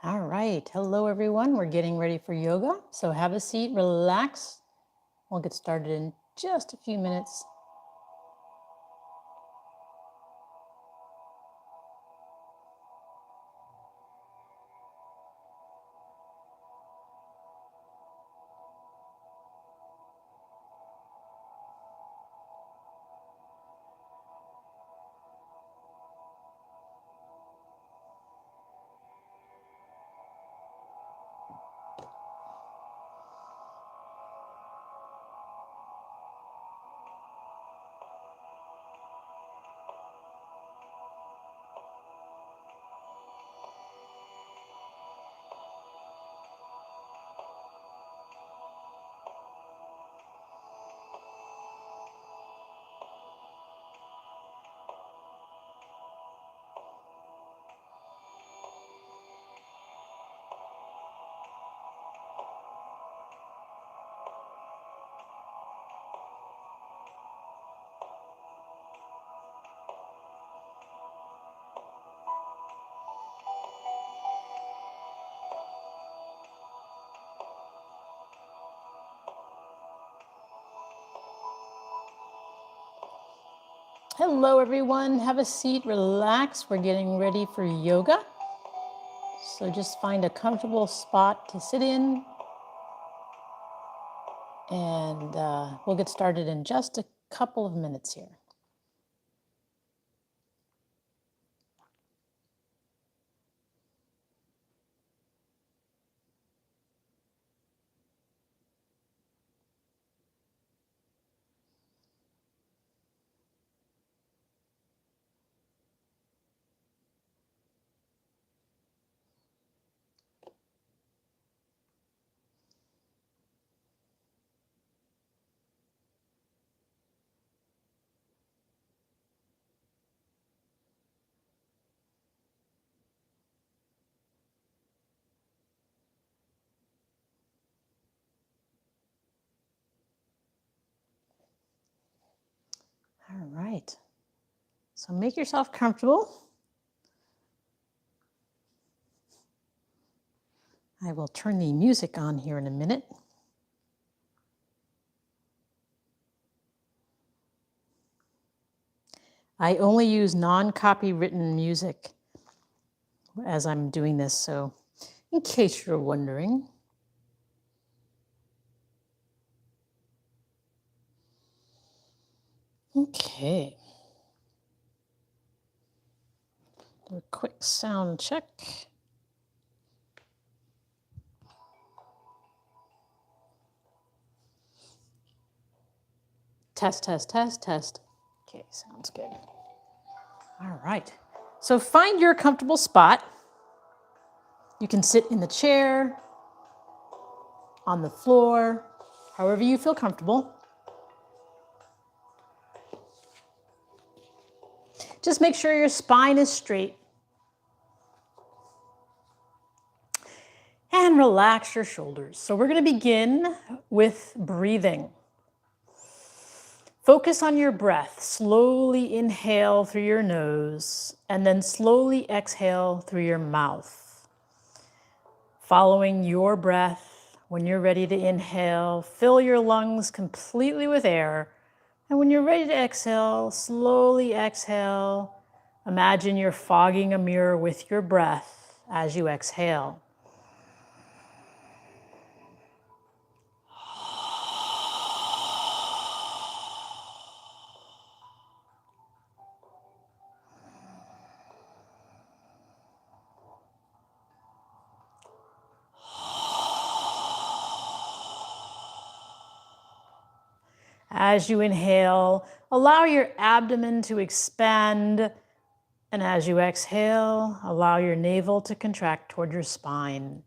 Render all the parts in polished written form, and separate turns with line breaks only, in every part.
All right. Hello, everyone. We're getting ready for yoga. So have a seat, relax. We'll get started in just a few minutes. Hello, everyone. Have a seat, relax. We're getting ready for yoga. So just find a comfortable spot to sit in. And we'll get started in just a couple of minutes here. All right. So make yourself comfortable. I will turn the music on here in a minute. I only use non-copywritten music as I'm doing this, so in case you're wondering. Okay. Do a quick sound check. Test, test, test, test. Okay, sounds good. All right. So find your comfortable spot. You can sit in the chair, on the floor, however you feel comfortable. Just make sure your spine is straight. And relax your shoulders. So we're going to begin with breathing. Focus on your breath. Slowly inhale through your nose and then slowly exhale through your mouth. Following your breath, when you're ready to inhale, fill your lungs completely with air. And when you're ready to exhale, slowly exhale. Imagine you're fogging a mirror with your breath as you exhale. As you inhale, allow your abdomen to expand. And as you exhale, allow your navel to contract toward your spine.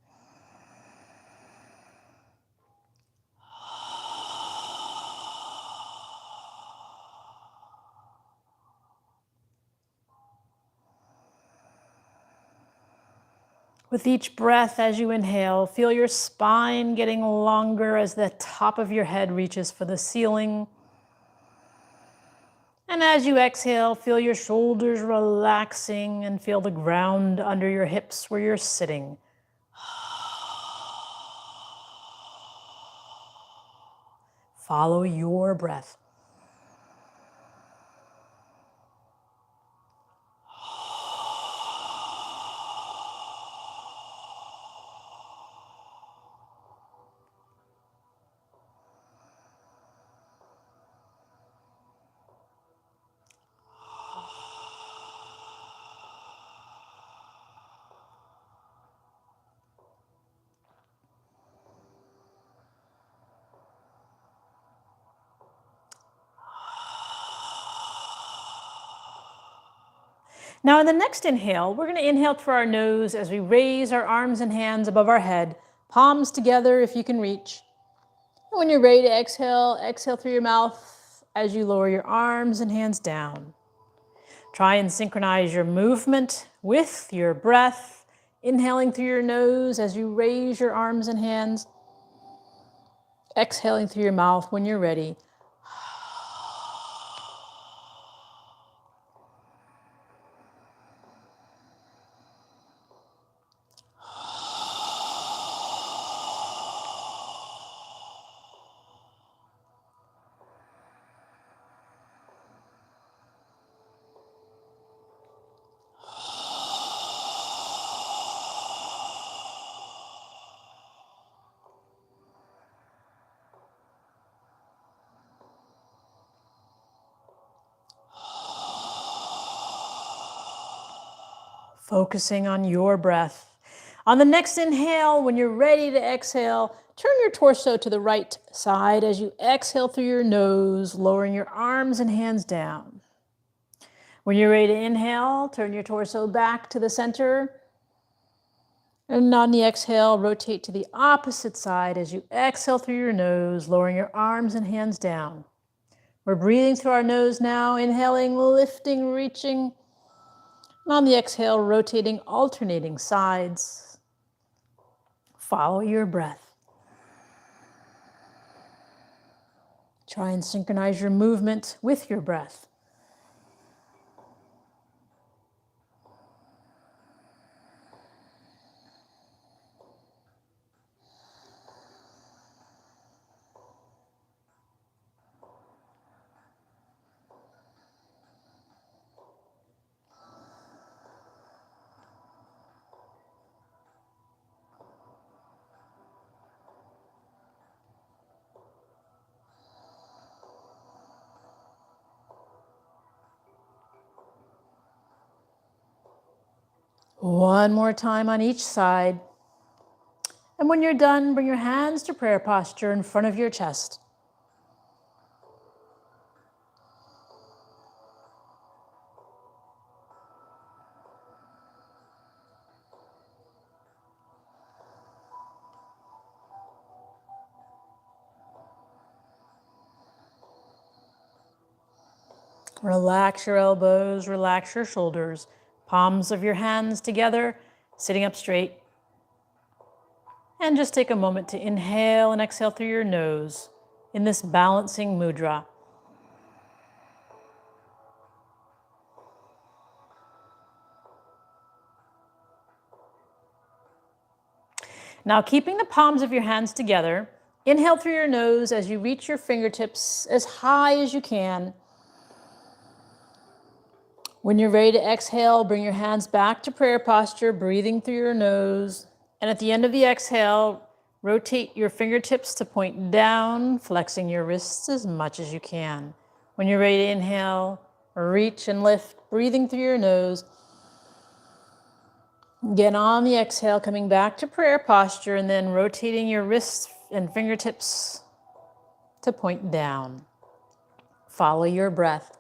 With each breath as you inhale, feel your spine getting longer as the top of your head reaches for the ceiling. And as you exhale, feel your shoulders relaxing and feel the ground under your hips where you're sitting Follow your breath. Now in the next inhale, we're going to inhale through our nose as we raise our arms and hands above our head, palms together if you can reach. And when you're ready to exhale, exhale through your mouth as you lower your arms and hands down. Try and synchronize your movement with your breath, inhaling through your nose as you raise your arms and hands, exhaling through your mouth when you're ready. Focusing on your breath. On the next inhale, when you're ready to exhale, turn your torso to the right side as you exhale through your nose, lowering your arms and hands down. When you're ready to inhale, turn your torso back to the center. And on the exhale, rotate to the opposite side as you exhale through your nose, lowering your arms and hands down. We're breathing through our nose now, inhaling, lifting, reaching. And on the exhale, rotating, alternating sides. Follow your breath. Try and synchronize your movement with your breath. One more time on each side. And when you're done, bring your hands to prayer posture in front of your chest. Relax your elbows, relax your shoulders. Palms of your hands together, sitting up straight. And just take a moment to inhale and exhale through your nose in this balancing mudra. Now, keeping the palms of your hands together, inhale through your nose as you reach your fingertips as high as you can. When you're ready to exhale, bring your hands back to prayer posture, breathing through your nose. And at the end of the exhale, rotate your fingertips to point down, flexing your wrists as much as you can. When you're ready to inhale, reach and lift, breathing through your nose. Again, on the exhale, coming back to prayer posture and then rotating your wrists and fingertips to point down. Follow your breath.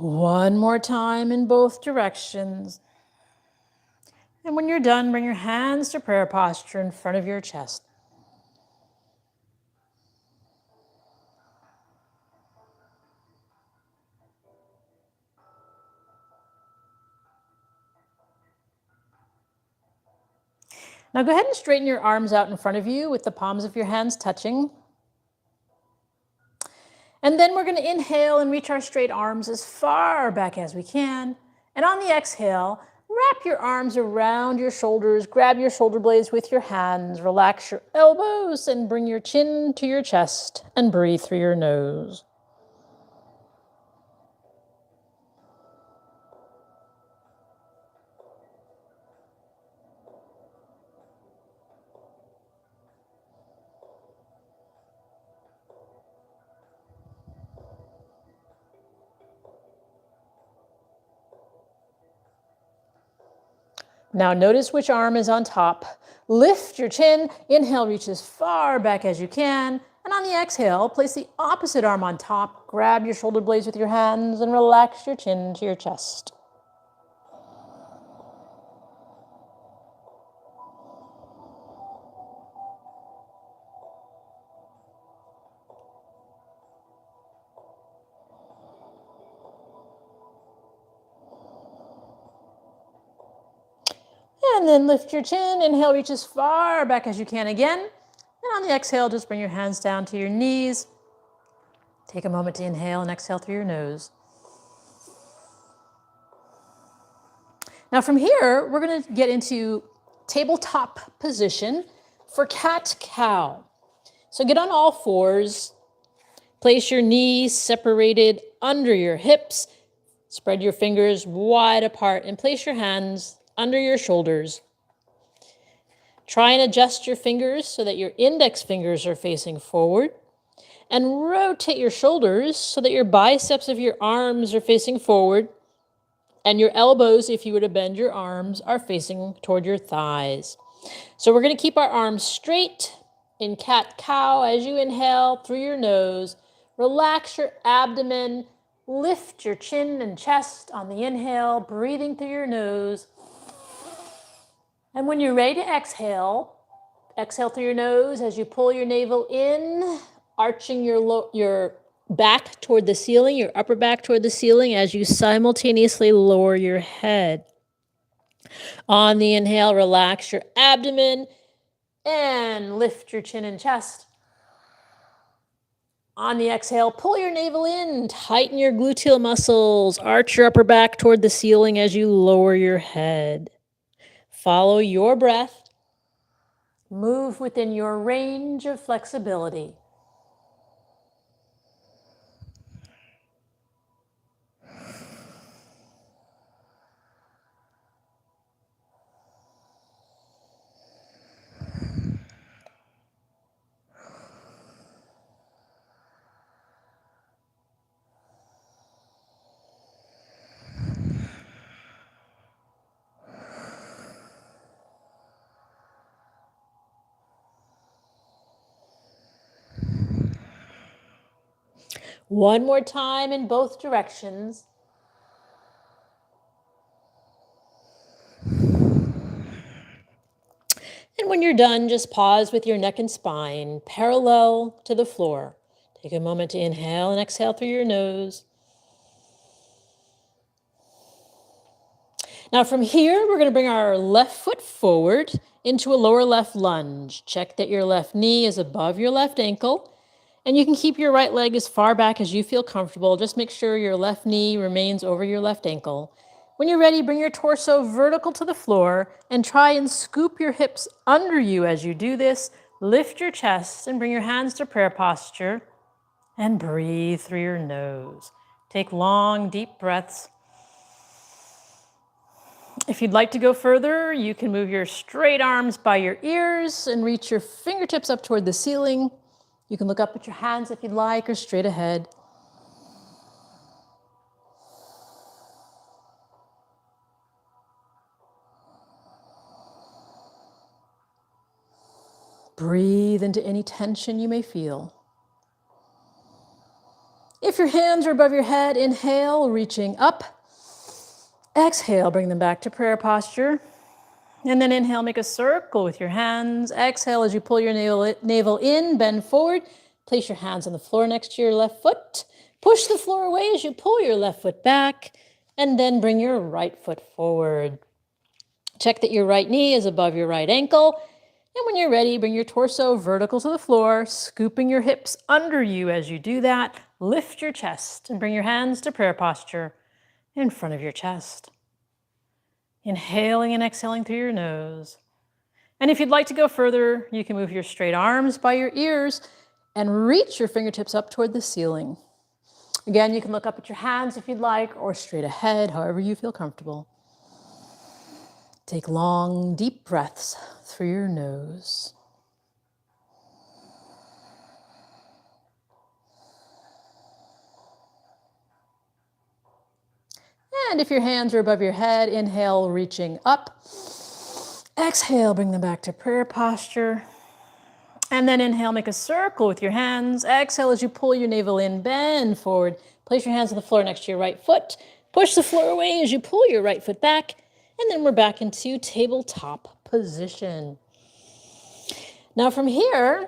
One more time in both directions. And when you're done, bring your hands to prayer posture in front of your chest. Now go ahead and straighten your arms out in front of you with the palms of your hands touching. And then we're going to inhale and reach our straight arms as far back as we can. And on the exhale, wrap your arms around your shoulders, grab your shoulder blades with your hands, relax your elbows, and bring your chin to your chest and breathe through your nose. Now notice which arm is on top. Lift your chin. Inhale, reach as far back as you can. And on the exhale, place the opposite arm on top. Grab your shoulder blades with your hands and relax your chin to your chest. And then lift your chin. Inhale, reach as far back as you can again. And on the exhale, just bring your hands down to your knees. Take a moment to inhale and exhale through your nose. Now from here, we're going to get into tabletop position for cat-cow. So get on all fours. Place your knees separated under your hips. Spread your fingers wide apart and place your hands under your shoulders. Try and adjust your fingers so that your index fingers are facing forward. And rotate your shoulders so that your biceps of your arms are facing forward. And your elbows, if you were to bend your arms, are facing toward your thighs. So we're going to keep our arms straight in cat-cow as you inhale through your nose. Relax your abdomen. Lift your chin and chest on the inhale, breathing through your nose. And when you're ready to exhale, exhale through your nose as you pull your navel in, arching your back toward the ceiling, your upper back toward the ceiling as you simultaneously lower your head. On the inhale, relax your abdomen and lift your chin and chest. On the exhale, pull your navel in, tighten your gluteal muscles, arch your upper back toward the ceiling as you lower your head. Follow your breath. Move within your range of flexibility. One more time in both directions. And when you're done, just pause with your neck and spine parallel to the floor. Take a moment to inhale and exhale through your nose. Now from here, we're going to bring our left foot forward into a lower left lunge. Check that your left knee is above your left ankle. And you can keep your right leg as far back as you feel comfortable. Just make sure your left knee remains over your left ankle. When you're ready, bring your torso vertical to the floor and try and scoop your hips under you as you do this. Lift your chest and bring your hands to prayer posture and breathe through your nose. Take long, deep breaths. If you'd like to go further, you can move your straight arms by your ears and reach your fingertips up toward the ceiling. You can look up at your hands if you'd like, or straight ahead. Breathe into any tension you may feel. If your hands are above your head, inhale, reaching up. Exhale, bring them back to prayer posture. And then inhale, make a circle with your hands. Exhale as you pull your navel in, bend forward. Place your hands on the floor next to your left foot. Push the floor away as you pull your left foot back. And then bring your right foot forward. Check that your right knee is above your right ankle. And when you're ready, bring your torso vertical to the floor, scooping your hips under you as you do that. Lift your chest and bring your hands to prayer posture in front of your chest. Inhaling and exhaling through your nose. And if you'd like to go further, you can move your straight arms by your ears and reach your fingertips up toward the ceiling. Again, you can look up at your hands if you'd like, or straight ahead, however you feel comfortable. Take long, deep breaths through your nose. And if your hands are above your head, inhale, reaching up. Exhale, bring them back to prayer posture. And then inhale, make a circle with your hands. Exhale as you pull your navel in, bend forward. Place your hands on the floor next to your right foot. Push the floor away as you pull your right foot back. And then we're back into tabletop position. Now from here,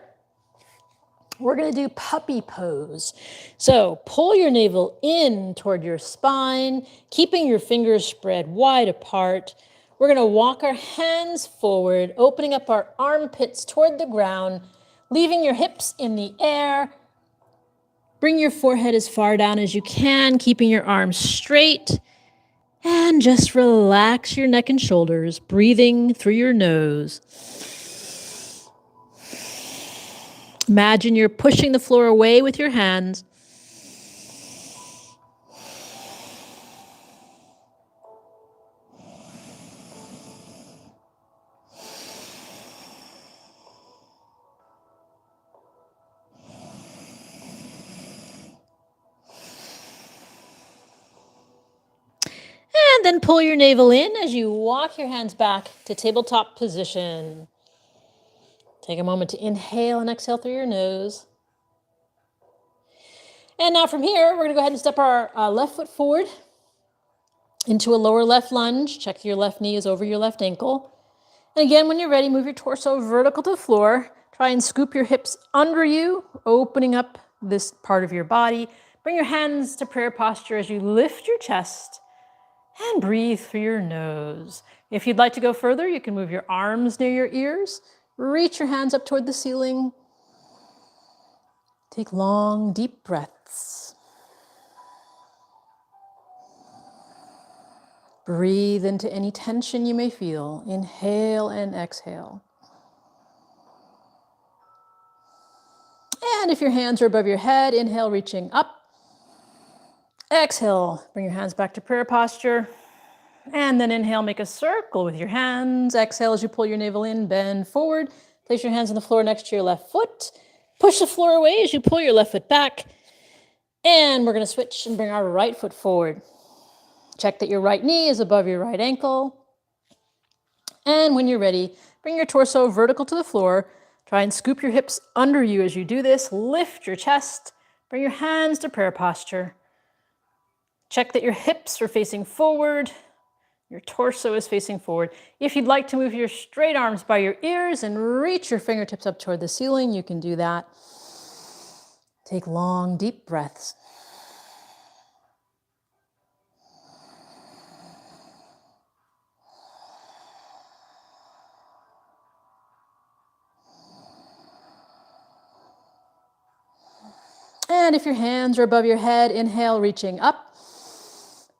we're going to do puppy pose. So pull your navel in toward your spine, keeping your fingers spread wide apart. We're going to walk our hands forward, opening up our armpits toward the ground, leaving your hips in the air. Bring your forehead as far down as you can, keeping your arms straight. And just relax your neck and shoulders, breathing through your nose. Imagine you're pushing the floor away with your hands. And then pull your navel in as you walk your hands back to tabletop position. Take a moment to inhale and exhale through your nose. And now from here, we're going to go ahead and step our left foot forward into a lower left lunge. Check your left knee is over your left ankle. And again, when you're ready, move your torso vertical to the floor. Try and scoop your hips under you, opening up this part of your body. Bring your hands to prayer posture as you lift your chest and breathe through your nose. If you'd like to go further, you can move your arms near your ears. Reach your hands up toward the ceiling. Take long, deep breaths. Breathe into any tension you may feel. Inhale and exhale. And if your hands are above your head, inhale, reaching up. Exhale, bring your hands back to prayer posture. And then inhale, make a circle with your hands. Exhale as you pull your navel in, bend forward. Place your hands on the floor next to your left foot. Push the floor away as you pull your left foot back. And we're going to switch and bring our right foot forward. Check that your right knee is above your right ankle. And when you're ready, bring your torso vertical to the floor. Try and scoop your hips under you as you do this. Lift your chest. Bring your hands to prayer posture. Check that your hips are facing forward. Your torso is facing forward. If you'd like to move your straight arms by your ears and reach your fingertips up toward the ceiling, you can do that. Take long, deep breaths. And if your hands are above your head, inhale, reaching up.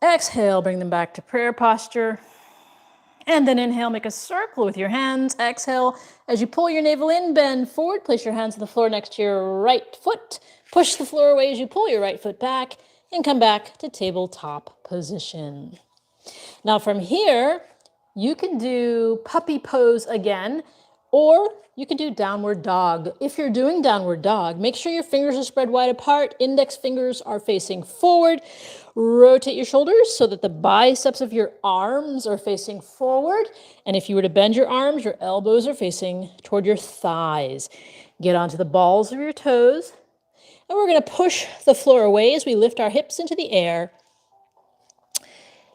Exhale, bring them back to prayer posture. And then inhale, make a circle with your hands. Exhale, as you pull your navel in, bend forward. Place your hands on the floor next to your right foot. Push the floor away as you pull your right foot back and come back to tabletop position. Now from here, you can do puppy pose again, or you can do downward dog. If you're doing downward dog, make sure your fingers are spread wide apart. Index fingers are facing forward. Rotate your shoulders so that the biceps of your arms are facing forward. And if you were to bend your arms, your elbows are facing toward your thighs. Get onto the balls of your toes. And we're going to push the floor away as we lift our hips into the air.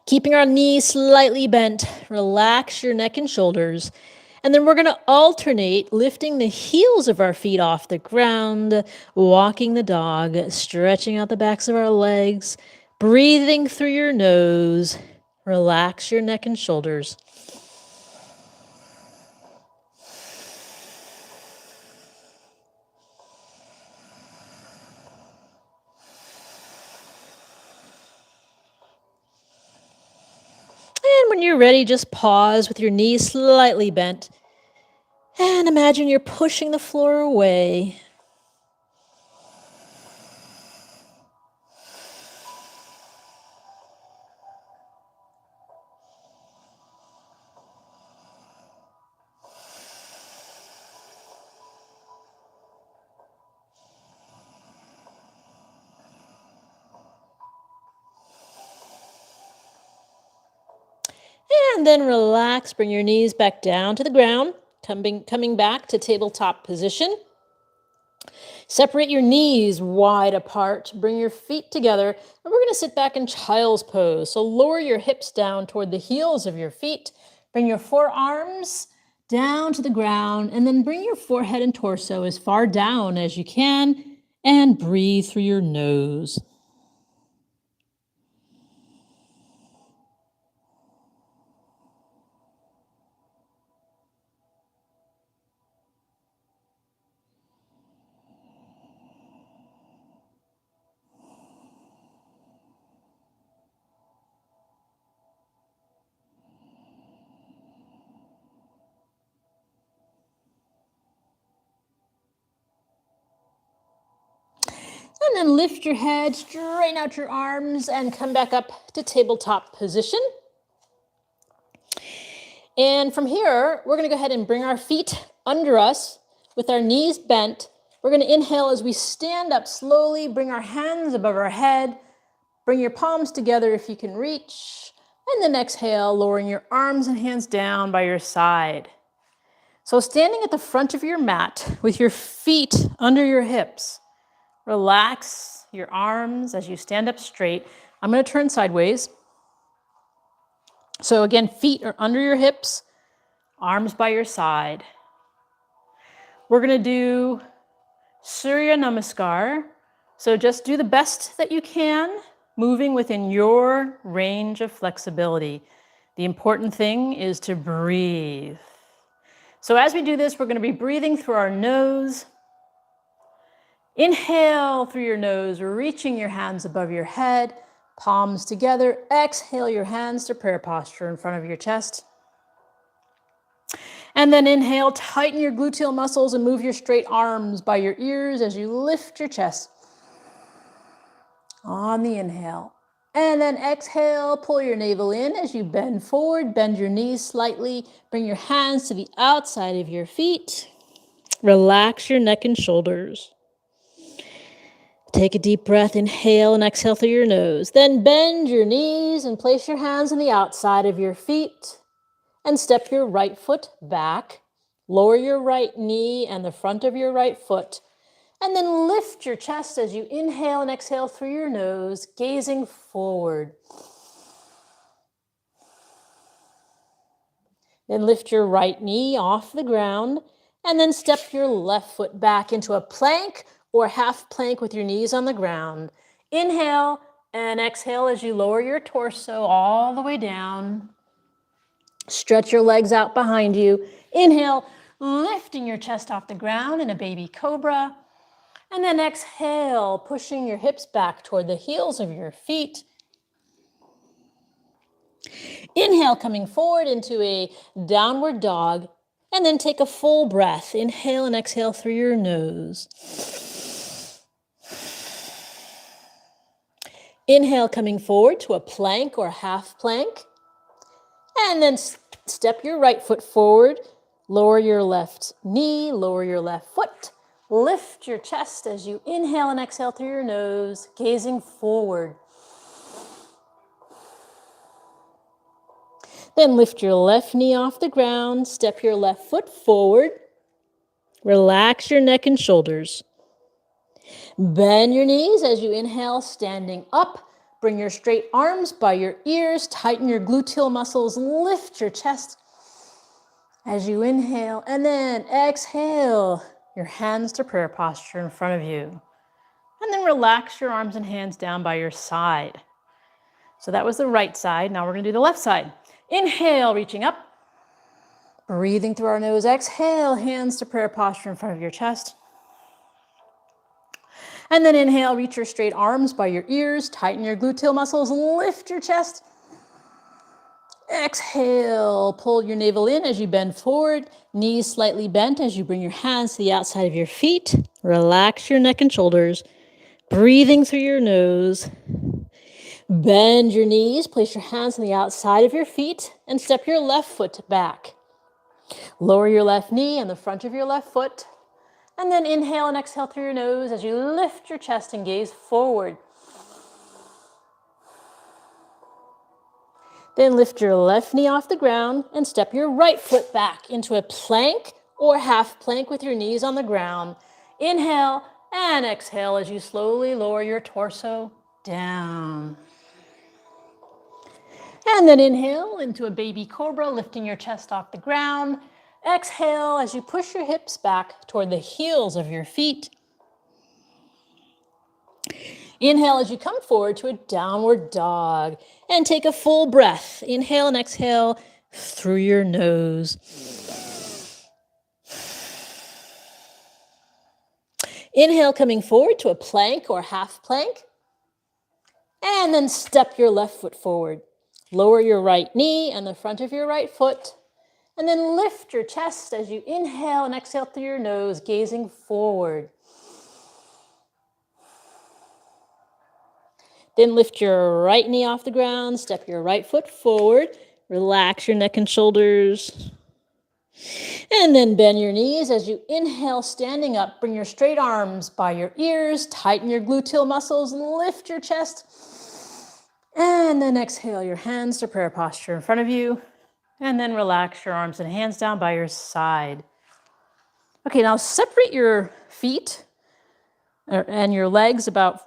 Keeping our knees slightly bent, relax your neck and shoulders. And then we're going to alternate lifting the heels of our feet off the ground, walking the dog, stretching out the backs of our legs, breathing through your nose. Relax your neck and shoulders. When you're ready, just pause with your knees slightly bent and imagine you're pushing the floor away. And then relax, bring your knees back down to the ground, coming back to tabletop position. Separate your knees wide apart, bring your feet together, and we're going to sit back in child's pose. So lower your hips down toward the heels of your feet, bring your forearms down to the ground, and then bring your forehead and torso as far down as you can, and breathe through your nose. And then lift your head, straighten out your arms, and come back up to tabletop position. And from here, we're going to go ahead and bring our feet under us with our knees bent. We're going to inhale as we stand up slowly, bring our hands above our head, bring your palms together if you can reach, and then exhale, lowering your arms and hands down by your side. So standing at the front of your mat with your feet under your hips, relax your arms as you stand up straight. I'm going to turn sideways. So again, feet are under your hips, arms by your side. We're going to do Surya Namaskar. So just do the best that you can, moving within your range of flexibility. The important thing is to breathe. So as we do this, we're going to be breathing through our nose. Inhale through your nose, reaching your hands above your head, palms together. Exhale your hands to prayer posture in front of your chest. And then inhale, tighten your gluteal muscles and move your straight arms by your ears as you lift your chest on the inhale. And then exhale, pull your navel in as you bend forward, bend your knees slightly, bring your hands to the outside of your feet. Relax your neck and shoulders. Take a deep breath, inhale and exhale through your nose. Then bend your knees and place your hands on the outside of your feet and step your right foot back. Lower your right knee and the front of your right foot. And then lift your chest as you inhale and exhale through your nose, gazing forward. Then lift your right knee off the ground and then step your left foot back into a plank or half plank with your knees on the ground. Inhale and exhale as you lower your torso all the way down. Stretch your legs out behind you. Inhale, lifting your chest off the ground in a baby cobra. And then exhale, pushing your hips back toward the heels of your feet. Inhale, coming forward into a downward dog. And then take a full breath. Inhale and exhale through your nose. Inhale, coming forward to a plank or half plank. And then step your right foot forward. Lower your left knee, lower your left foot. Lift your chest as you inhale and exhale through your nose, gazing forward. Then lift your left knee off the ground, step your left foot forward. Relax your neck and shoulders. Bend your knees as you inhale, standing up. Bring your straight arms by your ears, tighten your gluteal muscles, lift your chest as you inhale, and then exhale. Your hands to prayer posture in front of you. And then relax your arms and hands down by your side. So that was the right side. Now we're going to do the left side. Inhale, reaching up. Breathing through our nose. Exhale, hands to prayer posture in front of your chest. And then inhale, reach your straight arms by your ears. Tighten your gluteal muscles. Lift your chest. Exhale, pull your navel in as you bend forward, knees slightly bent as you bring your hands to the outside of your feet. Relax your neck and shoulders, breathing through your nose. Bend your knees, place your hands on the outside of your feet, and step your left foot back. Lower your left knee on the front of your left foot, and then inhale and exhale through your nose as you lift your chest and gaze forward. Then lift your left knee off the ground and step your right foot back into a plank or half plank with your knees on the ground. Inhale and exhale as you slowly lower your torso down. And then inhale into a baby cobra, lifting your chest off the ground. Exhale as you push your hips back toward the heels of your feet. Inhale as you come forward to a downward dog and take a full breath. Inhale and exhale through your nose. Inhale, coming forward to a plank or half plank. And then step your left foot forward. Lower your right knee and the front of your right foot. And then lift your chest as you inhale and exhale through your nose, gazing forward. Then lift your right knee off the ground, step your right foot forward, relax your neck and shoulders. And then bend your knees as you inhale, standing up. Bring your straight arms by your ears, tighten your gluteal muscles, lift your chest. And then exhale your hands to prayer posture in front of you. And then relax your arms and hands down by your side. Okay, now separate your feet and your legs about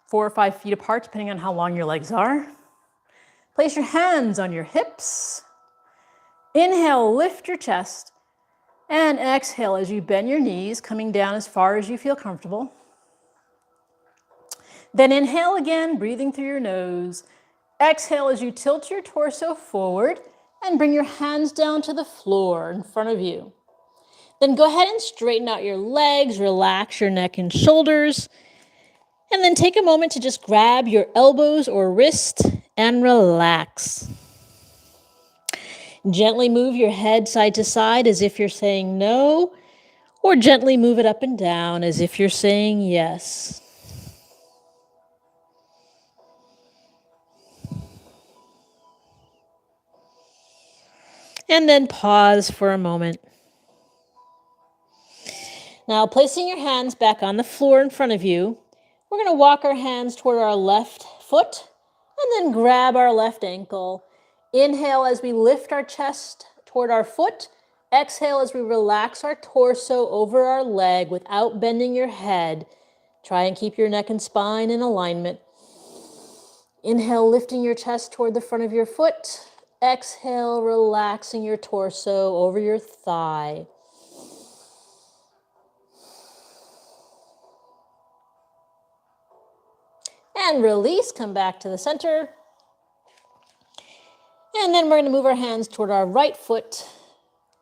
4 or 5 feet apart, depending on how long your legs are. Place your hands on your hips. Inhale, lift your chest. And exhale as you bend your knees, coming down as far as you feel comfortable. Then inhale again, breathing through your nose. Exhale as you tilt your torso forward and bring your hands down to the floor in front of you. Then go ahead and straighten out your legs, relax your neck and shoulders. And then take a moment to just grab your elbows or wrist and relax. Gently move your head side to side as if you're saying no, or gently move it up and down as if you're saying yes. And then pause for a moment. Now, placing your hands back on the floor in front of you, we're going to walk our hands toward our left foot and then grab our left ankle. Inhale as we lift our chest toward our foot. Exhale as we relax our torso over our leg without bending your head. Try and keep your neck and spine in alignment. Inhale, lifting your chest toward the front of your foot. Exhale, relaxing your torso over your thigh. And release, come back to the center. And then we're going to move our hands toward our right foot.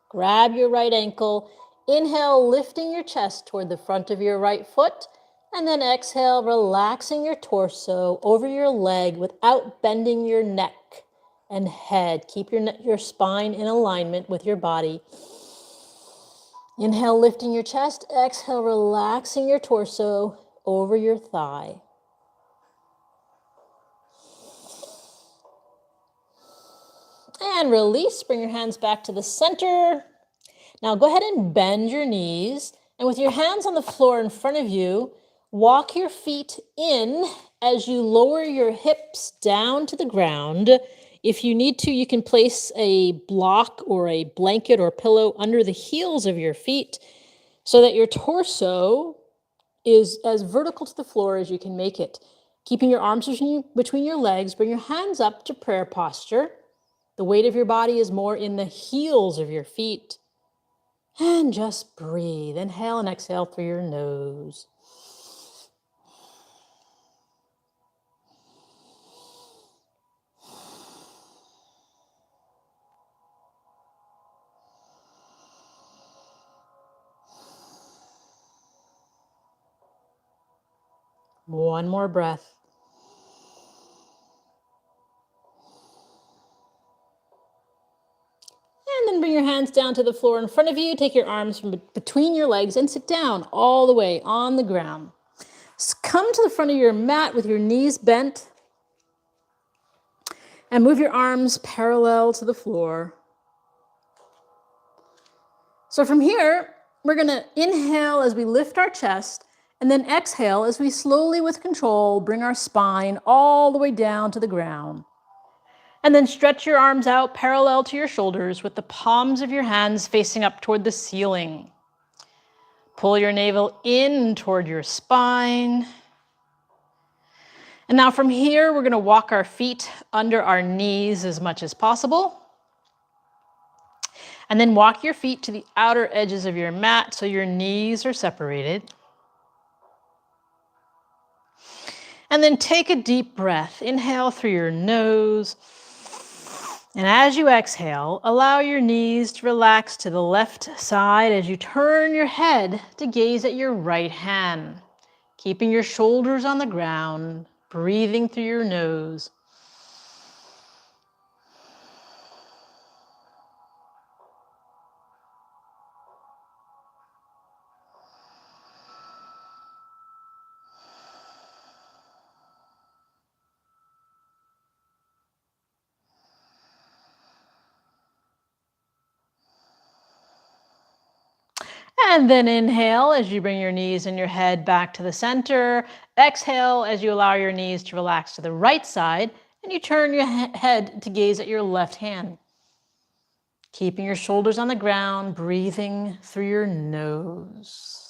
Grab your right ankle. Inhale, lifting your chest toward the front of your right foot. And then exhale, relaxing your torso over your leg without bending your neck and head. Keep your spine in alignment with your body. Inhale, lifting your chest. Exhale, relaxing your torso over your thigh. And release, bring your hands back to the center. Now go ahead and bend your knees, and with your hands on the floor in front of you, walk your feet in as you lower your hips down to the ground. If you need to, you can place a block or a blanket or pillow under the heels of your feet so that your torso is as vertical to the floor as you can make it. Keeping your arms between your legs, bring your hands up to prayer posture. The weight of your body is more in the heels of your feet. And just breathe. Inhale and exhale through your nose. One more breath. hands down to the floor in front of you. Take your arms from between your legs and sit down all the way on the ground. Come to the front of your mat with your knees bent and move your arms parallel to the floor. So from here, we're going to inhale as we lift our chest, and then exhale as we slowly, with control, bring our spine all the way down to the ground. And then stretch your arms out parallel to your shoulders with the palms of your hands facing up toward the ceiling. Pull your navel in toward your spine. And now from here, we're going to walk our feet under our knees as much as possible. And then walk your feet to the outer edges of your mat so your knees are separated. And then take a deep breath. Inhale through your nose. And as you exhale, allow your knees to relax to the left side as you turn your head to gaze at your right hand, keeping your shoulders on the ground, breathing through your nose. And then inhale as you bring your knees and your head back to the center. Exhale as you allow your knees to relax to the right side and you turn your head to gaze at your left hand. Keeping your shoulders on the ground, breathing through your nose.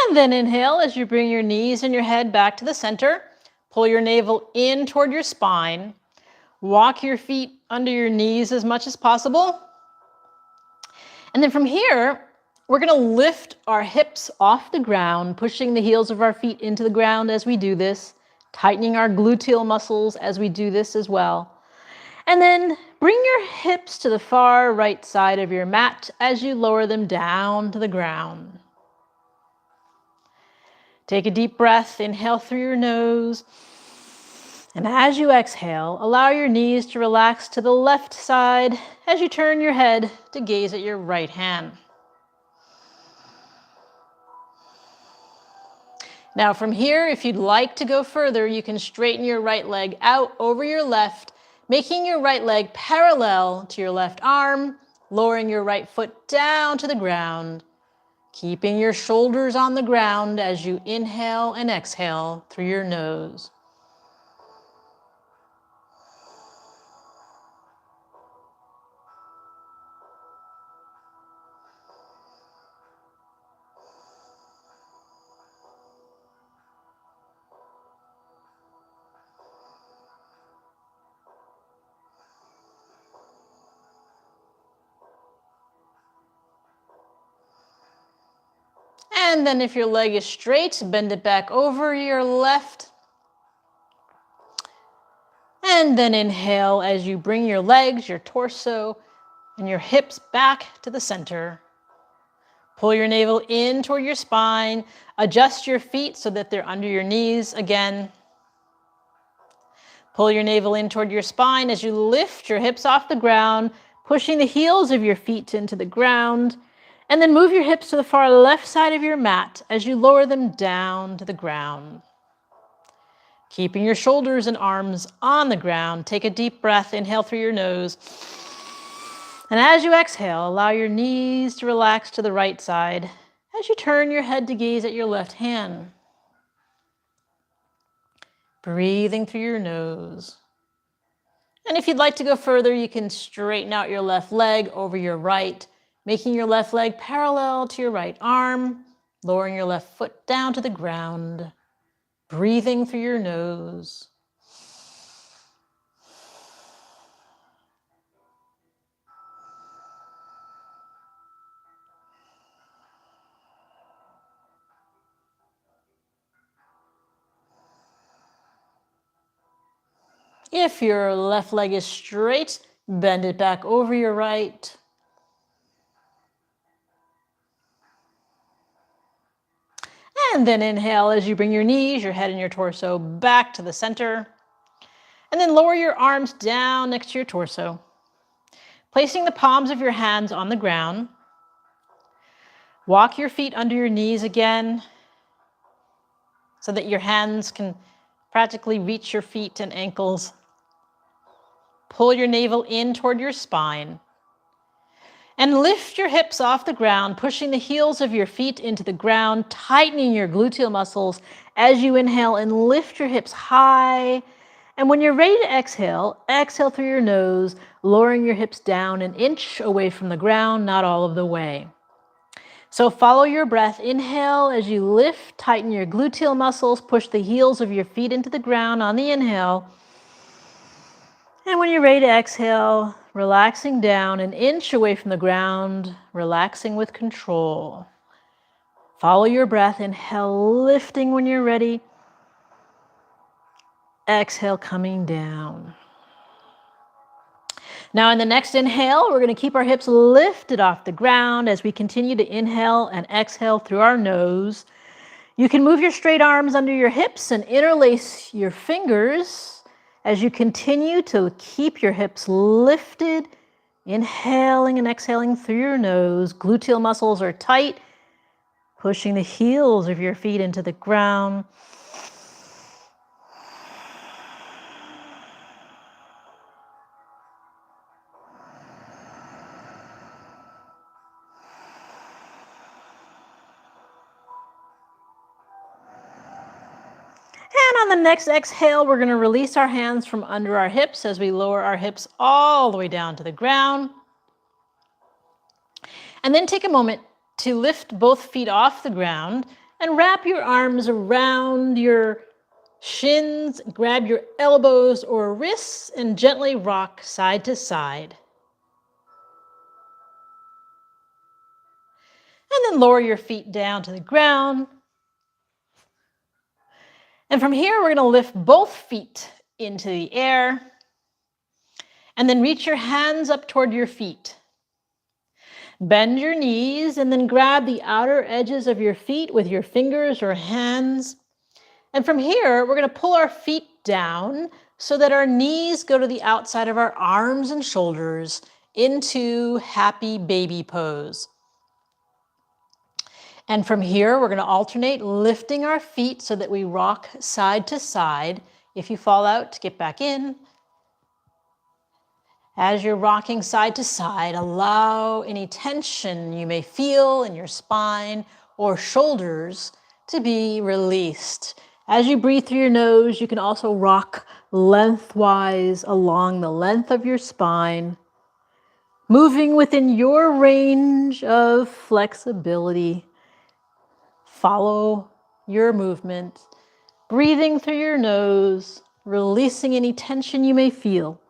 And then inhale as you bring your knees and your head back to the center. Pull your navel in toward your spine. Walk your feet under your knees as much as possible. And then from here, we're going to lift our hips off the ground, pushing the heels of our feet into the ground as we do this, tightening our gluteal muscles as we do this as well. And then bring your hips to the far right side of your mat as you lower them down to the ground. Take a deep breath, inhale through your nose. And as you exhale, allow your knees to relax to the left side as you turn your head to gaze at your right hand. Now from here, if you'd like to go further, you can straighten your right leg out over your left, making your right leg parallel to your left arm, lowering your right foot down to the ground, keeping your shoulders on the ground as you inhale and exhale through your nose. And then if your leg is straight, bend it back over your left. And then inhale as you bring your legs, your torso, and your hips back to the center. Pull your navel in toward your spine. Adjust your feet so that they're under your knees again. Pull your navel in toward your spine as you lift your hips off the ground, pushing the heels of your feet into the ground. And then move your hips to the far left side of your mat as you lower them down to the ground. Keeping your shoulders and arms on the ground, take a deep breath, inhale through your nose. And as you exhale, allow your knees to relax to the right side as you turn your head to gaze at your left hand. Breathing through your nose. And if you'd like to go further, you can straighten out your left leg over your right, making your left leg parallel to your right arm, lowering your left foot down to the ground, breathing through your nose. If your left leg is straight, bend it back over your right. And then inhale as you bring your knees, your head and your torso back to the center. And then lower your arms down next to your torso. Placing the palms of your hands on the ground. Walk your feet under your knees again so that your hands can practically reach your feet and ankles. Pull your navel in toward your spine. And lift your hips off the ground, pushing the heels of your feet into the ground, tightening your gluteal muscles as you inhale and lift your hips high. And when you're ready to exhale, exhale through your nose, lowering your hips down an inch away from the ground, not all of the way. So follow your breath. Inhale as you lift, tighten your gluteal muscles, push the heels of your feet into the ground on the inhale. And when you're ready to exhale, relaxing down an inch away from the ground, relaxing with control. Follow your breath. Inhale, lifting when you're ready. Exhale, coming down. Now in the next inhale, we're going to keep our hips lifted off the ground as we continue to inhale and exhale through our nose. You can move your straight arms under your hips and interlace your fingers as you continue to keep your hips lifted, inhaling and exhaling through your nose. Gluteal muscles are tight, pushing the heels of your feet into the ground. And on the next exhale, we're going to release our hands from under our hips as we lower our hips all the way down to the ground. And then take a moment to lift both feet off the ground and wrap your arms around your shins, grab your elbows or wrists, and gently rock side to side. And then lower your feet down to the ground. And from here, we're going to lift both feet into the air. And then reach your hands up toward your feet. Bend your knees and then grab the outer edges of your feet with your fingers or hands. And from here, we're going to pull our feet down so that our knees go to the outside of our arms and shoulders into happy baby pose. And from here, we're going to alternate lifting our feet so that we rock side to side. If you fall out, get back in. As you're rocking side to side, allow any tension you may feel in your spine or shoulders to be released. As you breathe through your nose, you can also rock lengthwise along the length of your spine, moving within your range of flexibility. Follow your movement, breathing through your nose, releasing any tension you may feel.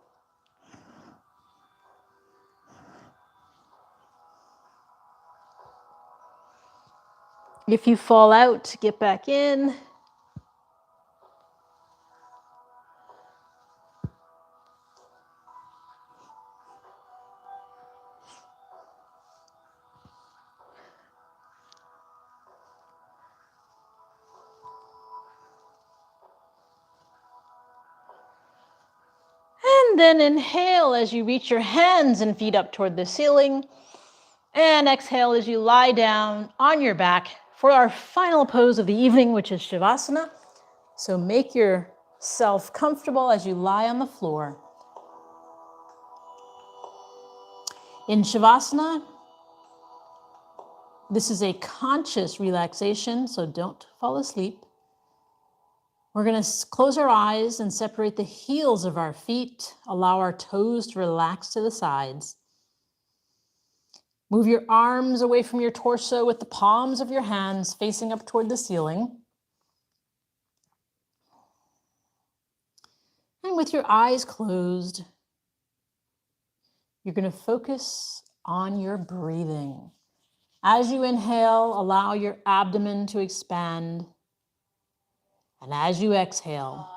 If you fall out, get back in. And then inhale as you reach your hands and feet up toward the ceiling. And exhale as you lie down on your back for our final pose of the evening, which is Shavasana. So make yourself comfortable as you lie on the floor. In Shavasana, this is a conscious relaxation, so don't fall asleep. We're going to close our eyes and separate the heels of our feet. Allow our toes to relax to the sides. Move your arms away from your torso with the palms of your hands facing up toward the ceiling. And with your eyes closed, you're going to focus on your breathing. As you inhale, allow your abdomen to expand. And as you exhale,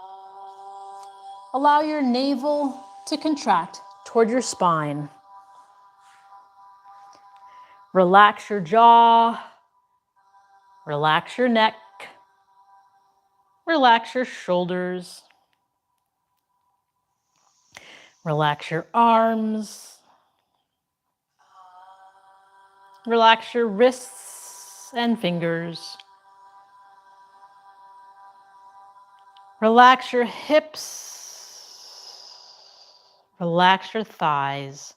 allow your navel to contract toward your spine. Relax your jaw, relax your neck, relax your shoulders, relax your arms, relax your wrists and fingers, relax your hips, relax your thighs,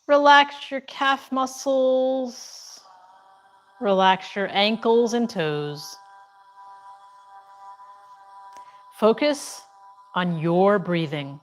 relax your calf muscles, relax your ankles and toes. Focus on your breathing.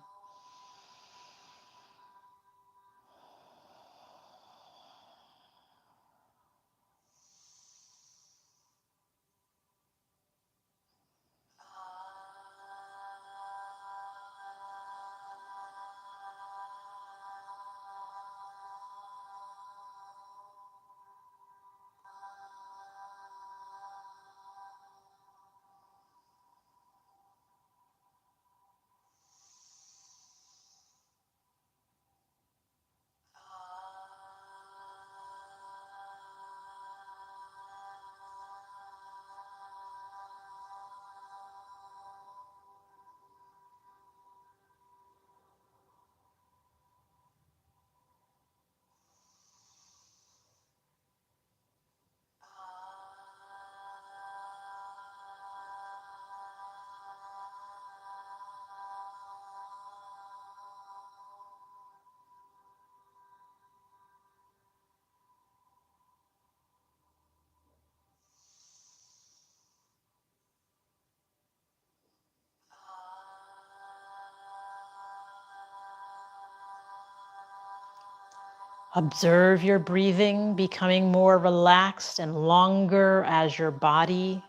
Observe your breathing becoming more relaxed and longer as your body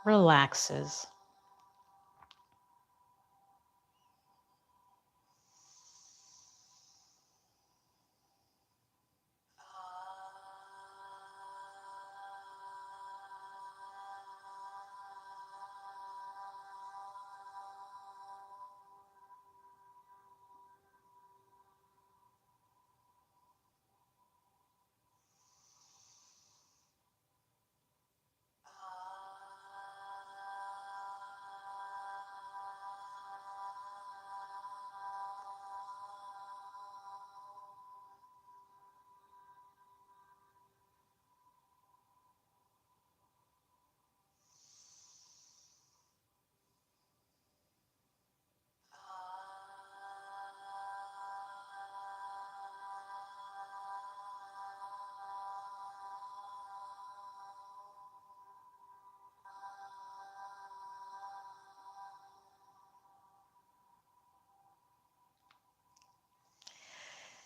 relaxes.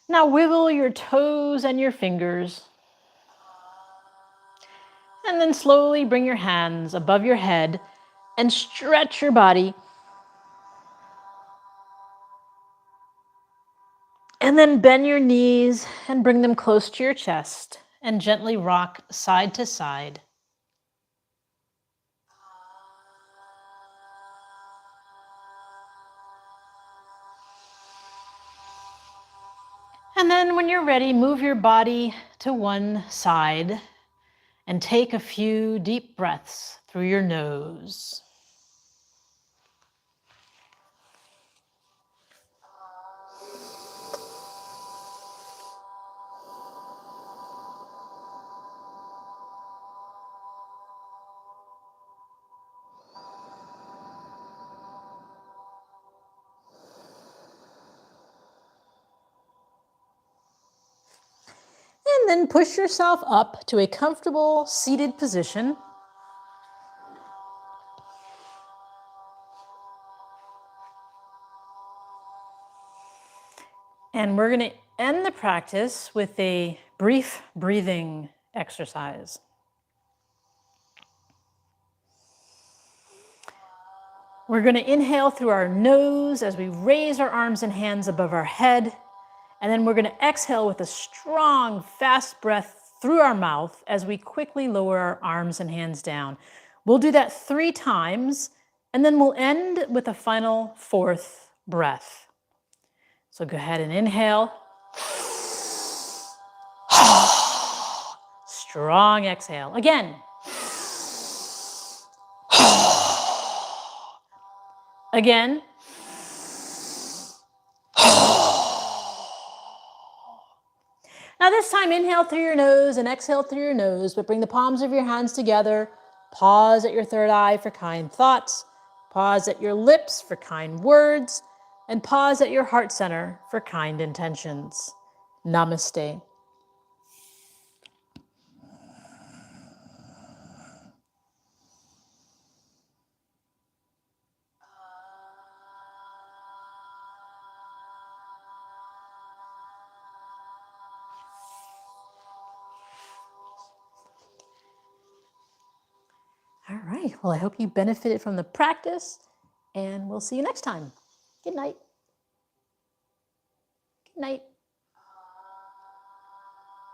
Now wiggle your toes and your fingers. And then slowly bring your hands above your head and stretch your body. And then bend your knees and bring them close to your chest and gently rock side to side. And then when you're ready, move your body to one side and take a few deep breaths through your nose. And then push yourself up to a comfortable seated position. And we're going to end the practice with a brief breathing exercise. We're going to inhale through our nose as we raise our arms and hands above our head. And then we're going to exhale with a strong, fast breath through our mouth as we quickly lower our arms and hands down. We'll do that 3 times, And then we'll end with a final fourth breath. So go ahead and inhale. Strong exhale. Again. Again. Now this time, inhale through your nose and exhale through your nose, but bring the palms of your hands together. Pause at your third eye for kind thoughts. Pause at your lips for kind words. And pause at your heart center for kind intentions. Namaste. All right, well, I hope you benefited from the practice, and we'll see you next time. Good night. Good night.